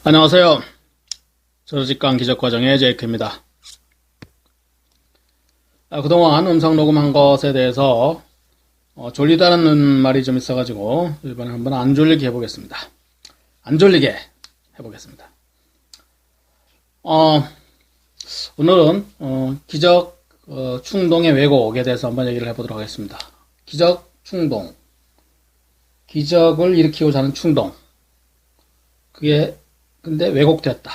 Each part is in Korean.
안녕하세요. 저직강 기적과정의 제이크입니다. 그동안 음성 녹음한 것에 대해서 졸리다는 말이 좀 있어가지고 이번에 한번 안 졸리게 해보겠습니다. 안 졸리게 해보겠습니다. 오늘은 기적 충동의 왜곡에 대해서 한번 얘기를 해보도록 하겠습니다. 기적 충동, 기적을 일으키고자 하는 충동, 그게 근데 왜곡되었다.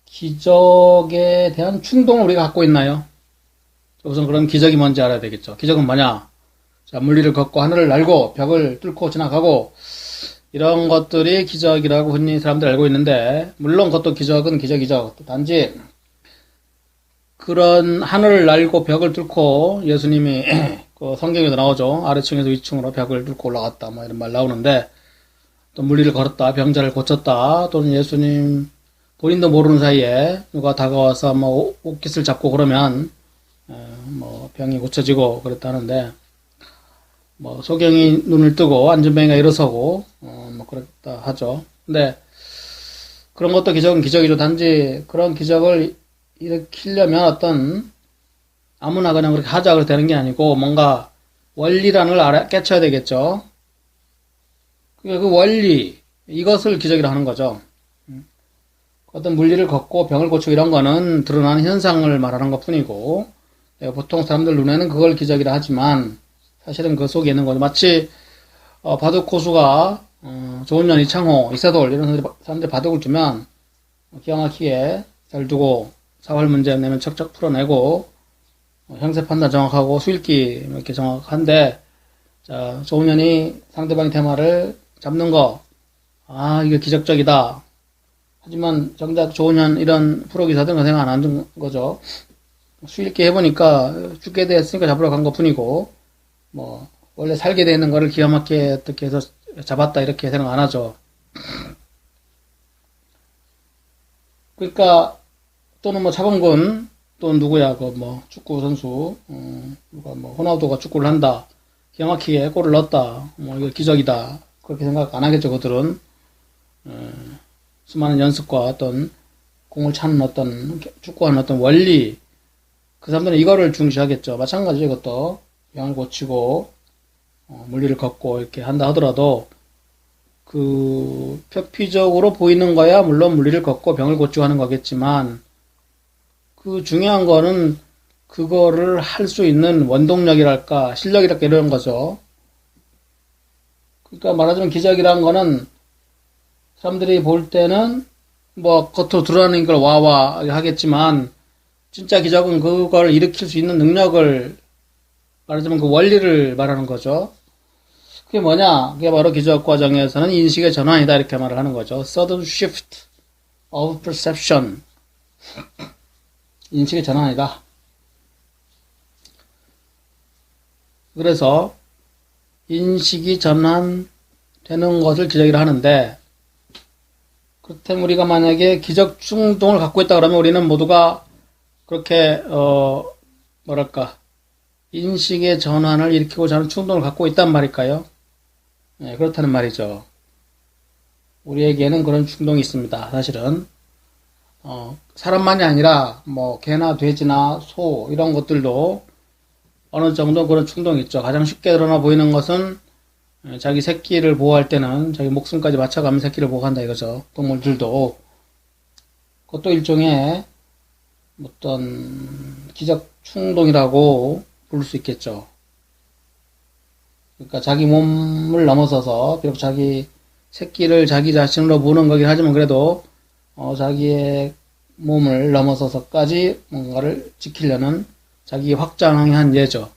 기적에 대한 충동을 우리가 갖고 있나요? 우선 그럼 기적이 뭔지 알아야 되겠죠. 기적은 뭐냐? 자, 물리를 걷고 하늘을 날고 벽을 뚫고 지나가고 이런 것들이 기적이라고 흔히 사람들이 알고 있는데, 물론 그것도 기적은 기적이죠. 단지 그런 하늘을 날고 벽을 뚫고 예수님이 그 성경에도 나오죠. 아래층에서 위층으로 벽을 뚫고 올라갔다 뭐 이런 말 나오는데, 또 물리를 걸었다, 병자를 고쳤다, 또는 예수님 본인도 모르는 사이에 누가 다가와서 뭐 옷깃을 잡고 그러면 뭐 병이 고쳐지고 그랬다는데, 뭐 소경이 눈을 뜨고 안전뱅이가 일어서고 뭐 그랬다 하죠. 근데 그런 것도 기적은 기적이죠. 단지 그런 기적을 일으키려면 어떤 아무나 그냥 그렇게 하자 그렇게 되는 게 아니고 뭔가 원리라는 걸 깨쳐야 되겠죠. 그 원리, 이것을 기적이라 하는 거죠. 어떤 물리를 걷고 병을 고치고 이런 거는 드러나는 현상을 말하는 것 뿐이고, 보통 사람들 눈에는 그걸 기적이라 하지만 사실은 그 속에 있는 거죠. 마치 바둑 고수가 조은현, 이창호, 이세돌 이런 사람들 바둑을 주면 기가 막히게 잘 두고 사활 문제 내면 척척 풀어내고 형세 판단 정확하고 수읽기 이렇게 정확한데, 자, 조은현이 상대방의 테마를 잡는 거, 이게 기적적이다. 하지만 정작 조은현 이런 프로기사들은 그 생각 안 하는 거죠. 수익게 해보니까 죽게 됐으니까 잡으러 간 것 뿐이고, 뭐 원래 살게 되는 거를 기가 막히게 어떻게 해서 잡았다 이렇게 생각 안 하죠. 그러니까 또는 뭐 차범근, 또 누구야 그 뭐 축구 선수, 누가 뭐 호나우두가 축구를 한다, 기가 막히게 골을 넣었다, 뭐 이거 기적이다 그렇게 생각 안 하겠죠. 그들은 수많은 연습과 어떤 공을 차는 어떤 축구하는 어떤 원리, 그 사람들은 이거를 중시하겠죠. 마찬가지죠. 이것도 병을 고치고 물리를 걷고 이렇게 한다 하더라도 그 표피적으로 보이는 거야 물론 물리를 걷고 병을 고치고 하는 거겠지만, 그 중요한 거는 그거를 할 수 있는 원동력이랄까 실력이랄까 이런 거죠. 그러니까 말하자면 기적이라는 거는 사람들이 볼 때는 뭐 겉으로 드러나는 걸 와와 하겠지만, 진짜 기적은 그걸 일으킬 수 있는 능력을, 말하자면 그 원리를 말하는 거죠. 그게 뭐냐? 그게 바로 기적 과정에서는 인식의 전환이다 이렇게 말을 하는 거죠. Sudden shift of perception. 인식의 전환이다. 그래서 인식이 전환되는 것을 기적이라 하는데, 그렇다면 우리가 만약에 기적 충동을 갖고 있다 그러면 우리는 모두가 그렇게 뭐랄까 인식의 전환을 일으키고자 하는 충동을 갖고 있단 말일까요? 네, 그렇다는 말이죠. 우리에게는 그런 충동이 있습니다. 사실은 사람만이 아니라 뭐 개나 돼지나 소 이런 것들도 어느 정도 그런 충동이 있죠. 가장 쉽게 드러나 보이는 것은 자기 새끼를 보호할 때는 자기 목숨까지 바쳐가면서 새끼를 보호한다 이거죠. 동물들도. 그것도 일종의 어떤 기적 충동이라고 부를 수 있겠죠. 그러니까 자기 몸을 넘어서서, 비록 자기 새끼를 자기 자신으로 보는 거긴 하지만 그래도 자기의 몸을 넘어서서까지 뭔가를 지키려는 자기 확장의 한 예죠.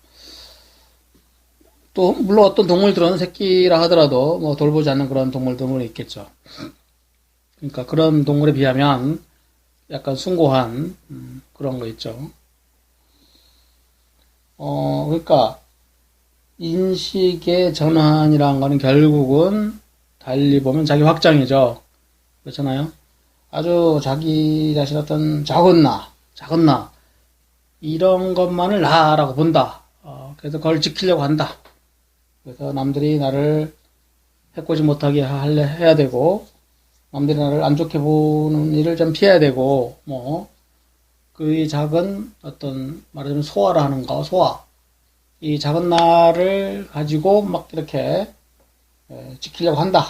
또 물론 어떤 동물들은 새끼라 하더라도 뭐 돌보지 않는 그런 동물도 있겠죠. 그러니까 그런 동물에 비하면 약간 숭고한 그런 거 있죠. 그러니까 인식의 전환이라는 거는 결국은 달리 보면 자기 확장이죠. 그렇잖아요. 아주 자기 자신 어떤 작은 나 이런 것만을 나라고 본다. 그래서 그걸 지키려고 한다. 그래서 남들이 나를 해코지 못하게 해야 되고, 남들이 나를 안 좋게 보는 일을 좀 피해야 되고, 뭐, 그 작은 어떤, 말하자면 소화를 하는 거, 소화. 이 작은 나를 가지고 막 이렇게 지키려고 한다.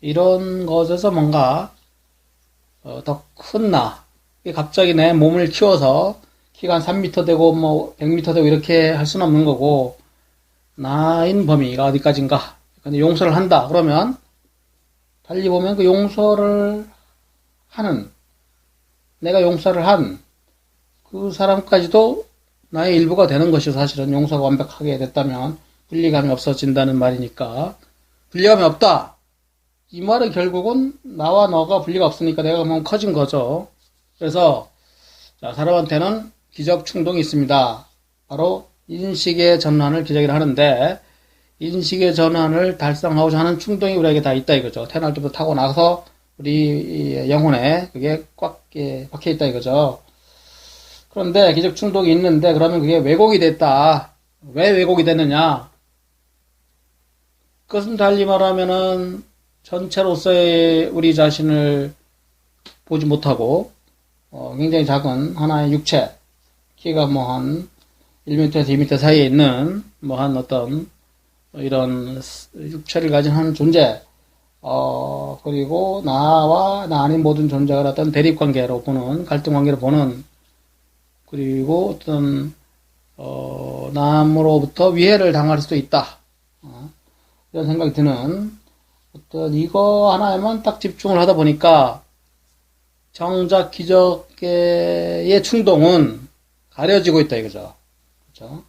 이런 것에서 뭔가 더 큰 나. 갑자기 내 몸을 키워서 키가 한 3m 되고 뭐 100m 되고 이렇게 할 수는 없는 거고, 나인 범위가 어디까지인가. 근데 용서를 한다. 그러면 달리 보면 그 용서를 하는, 내가 용서를 한 그 사람까지도 나의 일부가 되는 것이 사실은 용서가 완벽하게 됐다면 분리감이 없어진다는 말이니까. 분리감이 없다. 이 말은 결국은 나와 너가 분리가 없으니까 내가 너무 커진 거죠. 그래서 자, 사람한테는 기적 충동이 있습니다. 바로 인식의 전환을 기적이라 하는데, 인식의 전환을 달성하고자 하는 충동이 우리에게 다 있다 이거죠. 태어날 때부터 타고 나서 우리 영혼에 그게 꽉 박혀 있다 이거죠. 그런데 기적 충동이 있는데 그러면 그게 왜곡이 됐다. 왜 왜곡이 됐느냐? 그것은 달리 말하면은 전체로서의 우리 자신을 보지 못하고 굉장히 작은 하나의 육체, 키가 뭐 한 1m에서 2m 사이에 있는 뭐 한 어떤 이런 육체를 가진 한 존재, 그리고 나와 나 아닌 모든 존재가 어떤 대립관계로 보는, 갈등관계로 보는, 그리고 어떤 남으로부터 위해를 당할 수도 있다. 이런 생각이 드는 어떤 이거 하나에만 딱 집중을 하다 보니까 정작 기적의 충동은 가려지고 있다 이거죠. 그렇죠?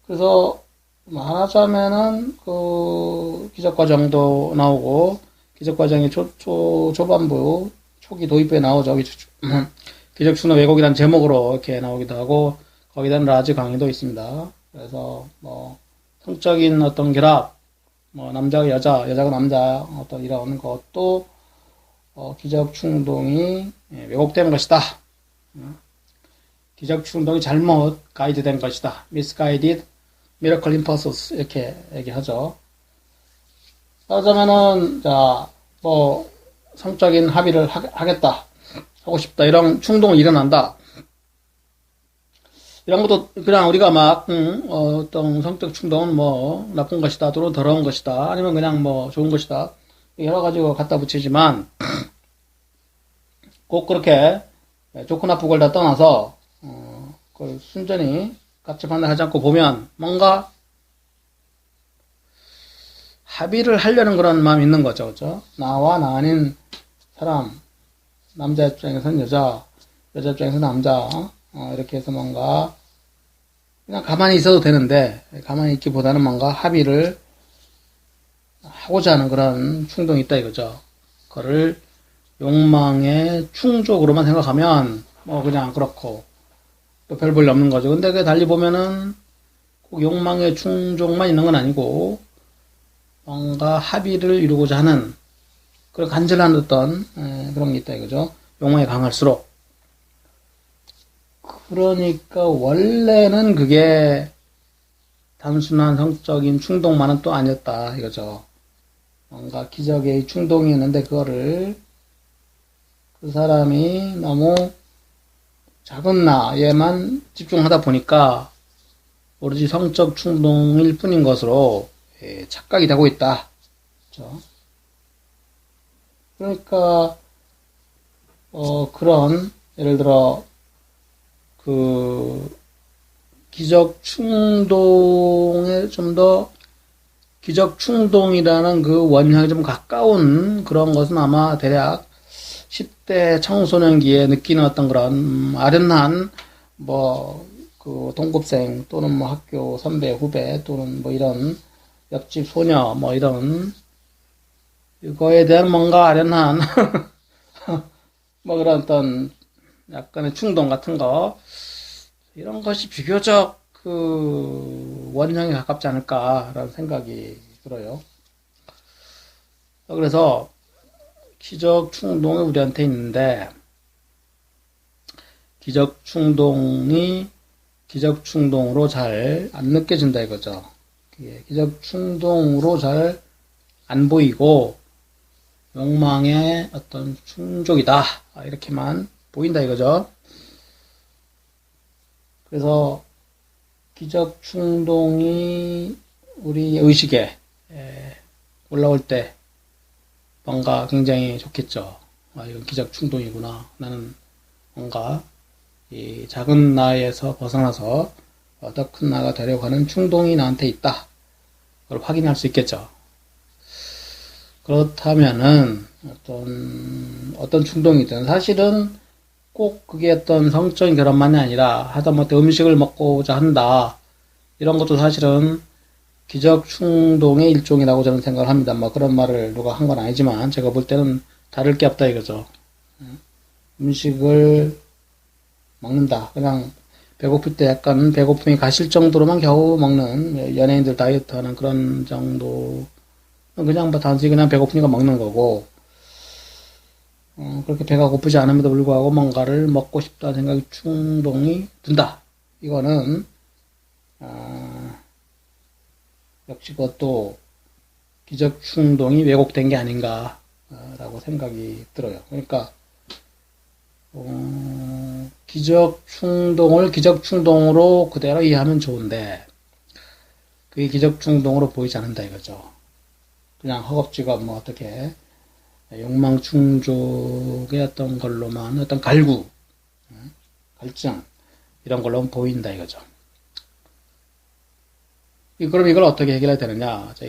그래서 말하자면은 그 기적 과정도 나오고, 기적 과정의 초반부 초기 도입부에 나오죠. 기적 충동 왜곡이라는 제목으로 이렇게 나오기도 하고, 거기에 대한 라지 강의도 있습니다. 그래서 뭐 성적인 어떤 결합, 뭐 남자가 여자, 여자가 남자, 어떤 이런 것도 기적 충동이 왜곡된 것이다. 기적 충동이 잘못 가이드된 것이다. misguided miracle impulses 이렇게 얘기하죠. 그러자면은 자, 뭐 성적인 합의를 하겠다, 하고 싶다, 이런 충동이 일어난다. 이런 것도 그냥 우리가 막 어떤 성적 충동은 뭐 나쁜 것이다, 또는 더러운 것이다, 아니면 그냥 뭐 좋은 것이다, 여러 가지로 갖다 붙이지만 꼭 그렇게 좋고 나쁘고를 다 떠나서 그걸 순전히 가치 판단하지 않고 보면 뭔가 합의를 하려는 그런 마음이 있는 거죠. 그죠? 나와 나 아닌 사람, 남자 입장에서는 여자, 여자 입장에서는 남자, 이렇게 해서 뭔가 그냥 가만히 있어도 되는데, 가만히 있기보다는 뭔가 합의를 하고자 하는 그런 충동이 있다 이거죠. 그거를 욕망의 충족으로만 생각하면 뭐 그냥 그렇고 또 별 볼 일 없는 거죠. 근데 그 달리 보면은 꼭 욕망의 충족만 있는 건 아니고 뭔가 합의를 이루고자 하는 그런 간절한 어떤 그런 게 있다 이거죠. 욕망이 강할수록. 그러니까 원래는 그게 단순한 성적인 충동만은 또 아니었다 이거죠. 뭔가 기적의 충동이 있는데 그거를 그 사람이 너무 작은 나에만 집중하다 보니까 오로지 성적 충동일 뿐인 것으로 착각이 되고 있다. 그렇죠? 그러니까 그런 예를 들어 그 기적 충동에 좀 더 기적 충동이라는 그 원형에 좀 가까운 그런 것은 아마 대략 10대 청소년기에 느끼는 어떤 그런 아련한 뭐 그 동급생 또는 뭐 학교 선배 후배 또는 뭐 이런 옆집 소녀 뭐 이런 이거에 대한 뭔가 아련한 뭐 그런 어떤 약간의 충동 같은 거, 이런 것이 비교적 그 원형에 가깝지 않을까라는 생각이 들어요. 그래서 기적 충동이 우리한테 있는데 기적 충동이 기적 충동으로 잘 안 느껴진다 이거죠. 이게 기적 충동으로 잘 안 보이고 욕망의 어떤 충족이다. 이렇게만 보인다 이거죠. 그래서 기적 충동이 우리 의식에 올라올 때 뭔가 굉장히 좋겠죠. 이건 기적 충동이구나. 나는 뭔가 이 작은 나에서 벗어나서 더 큰 나가 되려고 하는 충동이 나한테 있다. 그걸 확인할 수 있겠죠. 그렇다면은 어떤 충동이든 사실은 꼭 그게 어떤 성적인 결함만이 아니라 하다못해 음식을 먹고자 한다. 이런 것도 사실은 기적 충동의 일종이라고 저는 생각을 합니다. 뭐 그런 말을 누가 한 건 아니지만 제가 볼 때는 다를 게 없다 이거죠. 음식을 먹는다. 그냥 배고플 때 약간 배고픔이 가실 정도로만 겨우 먹는 연예인들 다이어트 하는 그런 정도 그냥 뭐 단지 그냥 배고프니까 먹는 거고 그렇게 배가 고프지 않음에도 불구하고 뭔가를 먹고 싶다는 생각이 충동이 든다. 이거는 역시 그것도 기적 충동이 왜곡된 게 아닌가 라고 생각이 들어요. 그러니까 기적 충동을 기적 충동으로 그대로 이해하면 좋은데 그게 기적 충동으로 보이지 않는다 이거죠. 그냥 허겁지겁 뭐 어떻게 욕망 충족의 어떤 걸로만 어떤 갈구, 갈증 이런 걸로만 보인다 이거죠. 그럼 이걸 어떻게 해결해야 되느냐? 자,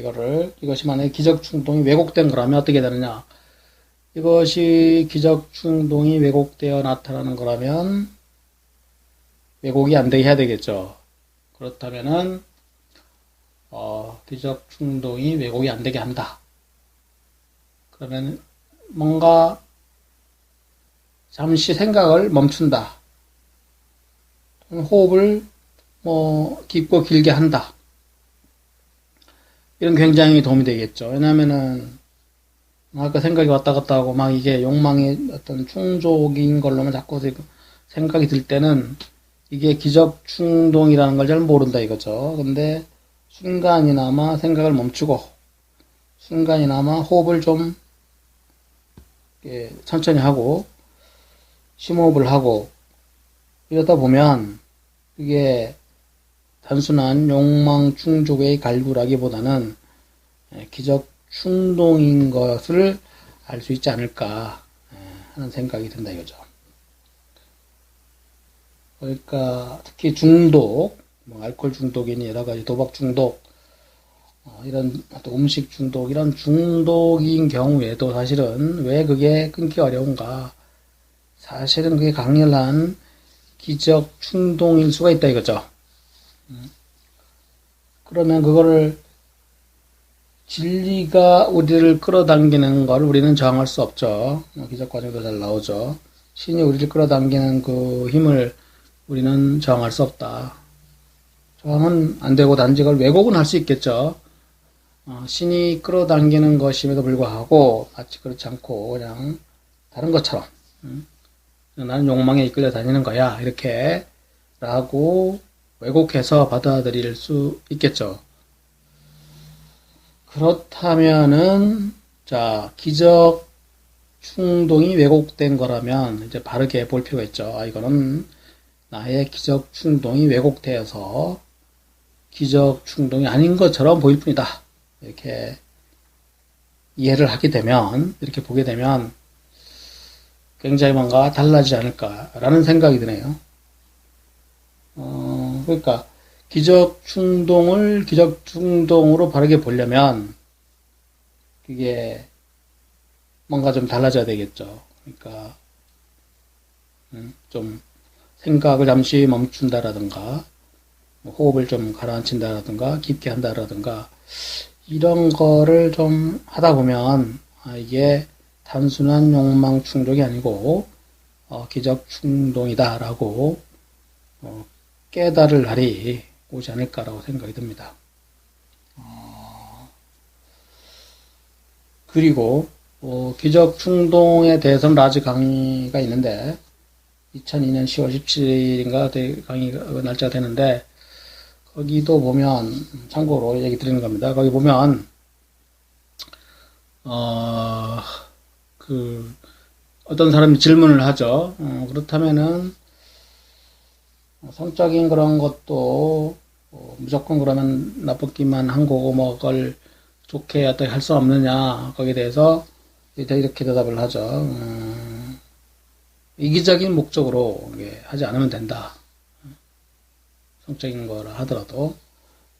이것이 만약에 기적 충동이 왜곡된 거라면 어떻게 되느냐? 이것이 기적 충동이 왜곡되어 나타나는 거라면 왜곡이 안 되게 해야 되겠죠. 그렇다면은 기적 충동이 왜곡이 안 되게 한다. 그러면 뭔가 잠시 생각을 멈춘다. 호흡을 뭐 깊고 길게 한다. 이런 굉장히 도움이 되겠죠. 왜냐면은 아까 생각이 왔다 갔다 하고 막 이게 욕망의 어떤 충족인 걸로만 자꾸 생각이 들 때는 이게 기적 충동이라는 걸 잘 모른다 이거죠. 근데 순간이나마 생각을 멈추고 순간이나마 호흡을 좀 천천히 하고 심호흡을 하고 이러다 보면 이게 단순한 욕망 충족의 갈구라기보다는 기적 충동인 것을 알 수 있지 않을까 하는 생각이 든다 이거죠. 그러니까 특히 중독, 뭐 알코올 중독이니 여러 가지 도박 중독, 이런 또 음식 중독, 이런 중독인 경우에도 사실은 왜 그게 끊기 어려운가? 사실은 그게 강렬한 기적 충동일 수가 있다 이거죠. 그러면 그거를 진리가 우리를 끌어당기는 걸 우리는 저항할 수 없죠. 기적 과정도 잘 나오죠. 신이 우리를 끌어당기는 그 힘을 우리는 저항할 수 없다. 저항은 안 되고 단지 그걸 왜곡은 할 수 있겠죠. 신이 끌어당기는 것임에도 불구하고 마치 그렇지 않고 그냥 다른 것처럼 나는 욕망에 이끌려 다니는 거야 이렇게 라고 왜곡해서 받아들일 수 있겠죠. 그렇다면은 자 기적 충동이 왜곡된 거라면 이제 바르게 볼 필요가 있죠. 이거는 나의 기적 충동이 왜곡되어서 기적 충동이 아닌 것처럼 보일 뿐이다. 이렇게 이해를 하게 되면 이렇게 보게 되면 굉장히 뭔가 달라지지 않을까라는 생각이 드네요. 그러니까 기적 충동을 기적 충동으로 바르게 보려면 그게 뭔가 좀 달라져야 되겠죠. 그러니까 좀 생각을 잠시 멈춘다라든가 호흡을 좀 가라앉힌다라든가 깊게 한다라든가 이런 거를 좀 하다 보면 이게 단순한 욕망 충족이 아니고 기적 충동이다라고 깨달을 날이 오지 않을까라고 생각이 듭니다. 그리고 기적 충동에 대해서는 라지 강의가 있는데 2002년 10월 17일인가 강의가 날짜가 되는데 거기도 보면, 참고로 얘기 드리는 겁니다. 거기 보면, 어, 어떤 사람이 질문을 하죠. 그렇다면은, 성적인 그런 것도, 무조건 그러면 나쁘기만 한 거고, 뭐, 그걸 좋게 어떻게 할 수 없느냐, 거기에 대해서 이렇게 대답을 하죠. 이기적인 목적으로 하지 않으면 된다. 성적인 거라 하더라도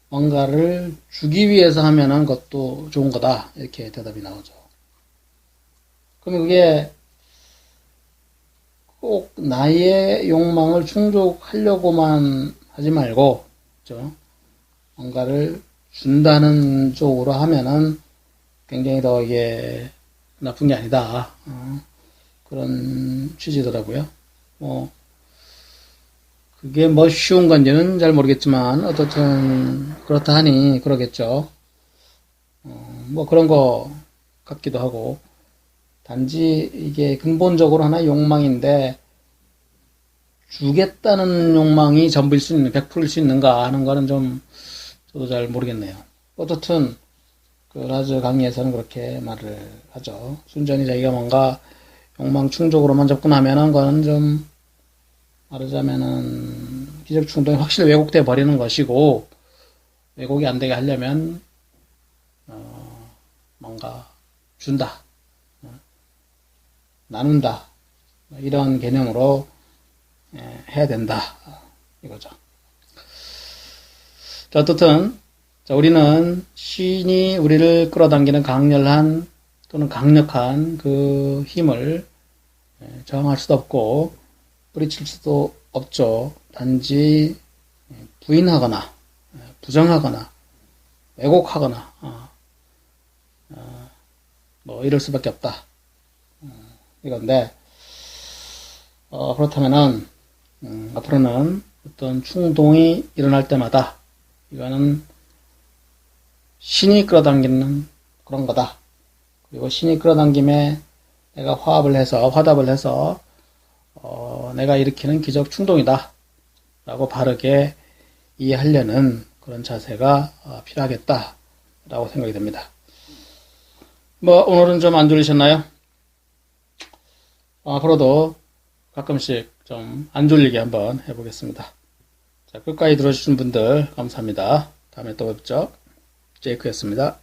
뭔가를 주기 위해서 하면은 그것도 좋은 거다. 이렇게 대답이 나오죠. 그러면 그게 꼭 나의 욕망을 충족하려고만 하지 말고, 그죠? 뭔가를 준다는 쪽으로 하면은 굉장히 더 이게 나쁜 게 아니다. 그런 취지더라고요. 그게 뭐 쉬운 건지는 잘 모르겠지만, 어떻든, 그렇다 하니, 그러겠죠. 뭐 그런 거 같기도 하고, 단지 이게 근본적으로 하나의 욕망인데, 주겠다는 욕망이 전부일 수 있는, 100%일 수 있는가 하는 거는 좀, 저도 잘 모르겠네요. 어떻든, 그 라즈 강의에서는 그렇게 말을 하죠. 순전히 자기가 뭔가 욕망 충족으로만 접근하면은 그거는 좀 말하자면은 기적 충동이 확실히 왜곡돼 버리는 것이고, 왜곡이 안 되게 하려면 뭔가 준다, 나눈다, 이런 개념으로 해야 된다, 이거죠. 자, 어떻든 자, 우리는 신이 우리를 끌어당기는 강렬한 또는 강력한 그 힘을 저항할 수도 없고 뿌리칠 수도 없죠. 단지 부인하거나 부정하거나 왜곡하거나 뭐 이럴 수밖에 없다. 이건데 그렇다면은 앞으로는 어떤 충동이 일어날 때마다 이거는 신이 끌어당기는 그런 거다. 그리고 신이 끌어당김에 내가 화답을 해서 내가 일으키는 기적 충동이다 라고 바르게 이해하려는 그런 자세가 필요하겠다 라고 생각이 됩니다. 뭐 오늘은 좀 안 졸리셨나요? 앞으로도 가끔씩 좀 안 졸리게 한번 해보겠습니다. 자, 끝까지 들어주신 분들 감사합니다. 다음에 또 뵙죠. 제이크였습니다.